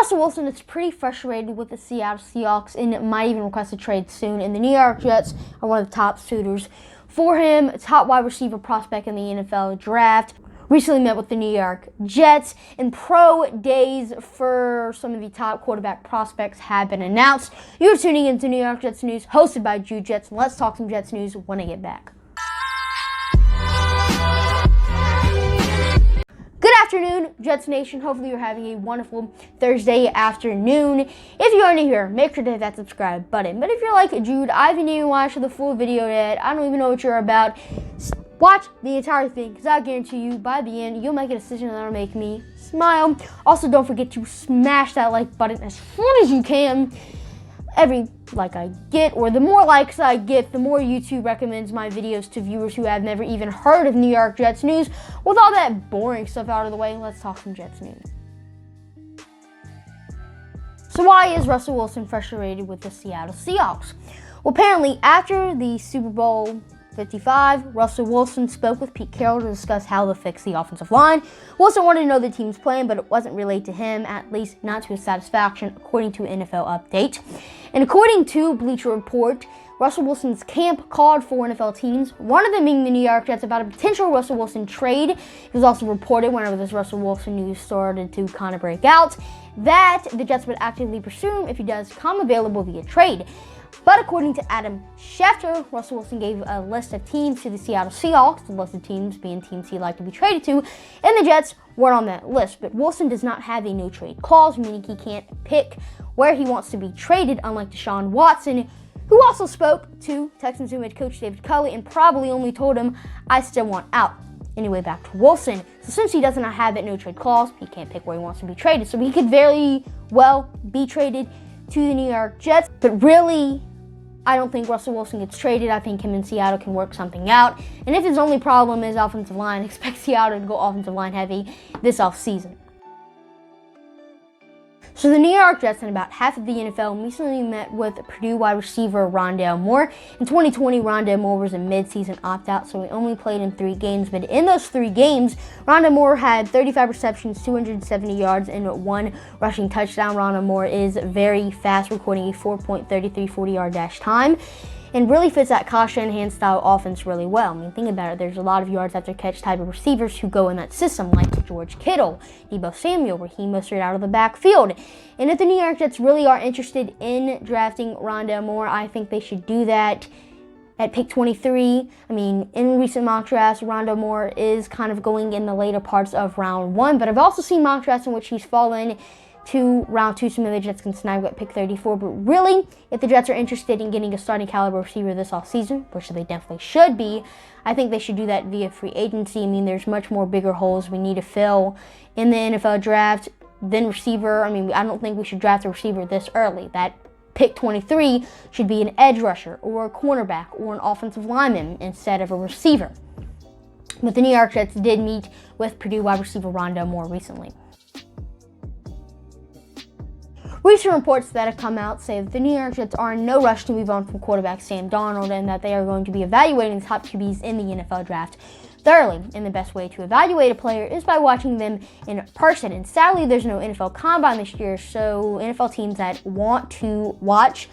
Russell Wilson is pretty frustrated with the Seattle Seahawks and might even request a trade soon. And the New York Jets are one of the top suitors for him. Top wide receiver prospect in the NFL draft. Recently met with the New York Jets, and pro days for some of the top quarterback prospects have been announced. You're tuning into New York Jets News, hosted by Jude Jets. Let's talk some Jets news when I get back. Good afternoon, Jets Nation. Hopefully you're having a wonderful Thursday afternoon. If you are new here, make sure to hit that subscribe button. But if you're like Jude, I haven't even watched the full video yet. I don't even know what you're about. Watch the entire thing, because I guarantee you, by the end, you'll make a decision that'll make me smile. Also, don't forget to smash that like button as soon as you can. Every like I get, or the more likes I get, the more YouTube recommends my videos to viewers who have never even heard of New York Jets news. With all that boring stuff out of the way, let's talk some Jets news. So why is Russell Wilson frustrated with the Seattle Seahawks? Well, apparently, after the Super Bowl 55, Russell Wilson spoke with Pete Carroll to discuss how to fix the offensive line. Wilson wanted to know the team's plan, but it wasn't relayed to him, at least not to his satisfaction, according to an NFL update. And according to Bleacher Report, Russell Wilson's camp called for NFL teams, one of them being the New York Jets, about a potential Russell Wilson trade. It was also reported, whenever this Russell Wilson news started to kind of break out, that the Jets would actively pursue him if he does come available via trade. But according to Adam Schefter, Russell Wilson gave a list of teams to the Seattle Seahawks, the list of teams being teams he'd like to be traded to, and the Jets weren't on that list. But Wilson does not have a no-trade clause, meaning he can't pick where he wants to be traded, unlike Deshaun Watson, who also spoke to Texans head coach David Culley and probably only told him, "I still want out." Anyway, back to Wilson. So since he does not have that no-trade clause, he can't pick where he wants to be traded. So he could very well be traded to the New York Jets, but really, I don't think Russell Wilson gets traded. I think him and Seattle can work something out. And if his only problem is offensive line, expect Seattle to go offensive line heavy this offseason. So the New York Jets and about half of the NFL recently met with Purdue wide receiver Rondale Moore. In 2020, Rondale Moore was a mid-season opt-out, so he only played in 3 games. But in those 3 games, Rondale Moore had 35 receptions, 270 yards, and 1 rushing touchdown. Rondale Moore is very fast, recording a 4.33 40-yard dash time, and really fits that Kyle Shanahan style offense really well. I mean, think about it. There's a lot of yards after catch type of receivers who go in that system, like George Kittle, Deebo Samuel, Raheem Mostert out of the backfield. And if the New York Jets really are interested in drafting Rondale Moore, I think they should do that at pick 23. I mean, in recent mock drafts, Rondale Moore is kind of going in the later parts of round 1, but I've also seen mock drafts in which he's fallen to round 2, so maybe the Jets can snag at pick 34. But really, if the Jets are interested in getting a starting caliber receiver this offseason, which they definitely should be, I think they should do that via free agency. I mean, there's much more bigger holes we need to fill in the NFL draft than receiver. I mean, I don't think we should draft a receiver this early. That pick 23 should be an edge rusher or a cornerback or an offensive lineman instead of a receiver. But the New York Jets did meet with Purdue wide receiver Rondale Moore recently. Recent reports that have come out say that the New York Jets are in no rush to move on from quarterback Sam Darnold, and that they are going to be evaluating the top QBs in the NFL draft thoroughly. And the best way to evaluate a player is by watching them in person. And sadly, there's no NFL Combine this year, so NFL teams that want to watch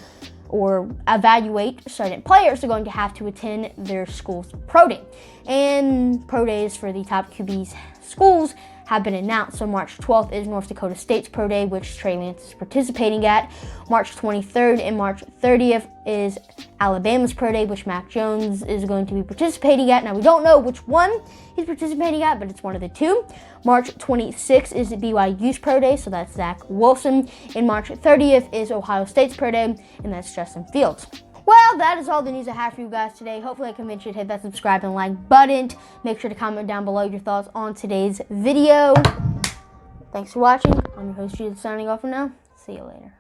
or evaluate certain players are going to have to attend their school's pro day. And pro days for the top QBs schools have been announced. So March 12th is North Dakota State's Pro Day, which Trey Lance is participating at. March 23rd and March 30th is Alabama's Pro Day, which Mac Jones is going to be participating at. Now, we don't know which one he's participating at, but it's one of the 2. March 26th is BYU's Pro Day, so that's Zach Wilson. And March 30th is Ohio State's Pro Day, and that's Justin Fields. Well, that is all the news I have for you guys today. Hopefully I convinced you to hit that subscribe and like button. Make sure to comment down below your thoughts on today's video. Thanks for watching. I'm your host, Jude, signing off for now. See you later.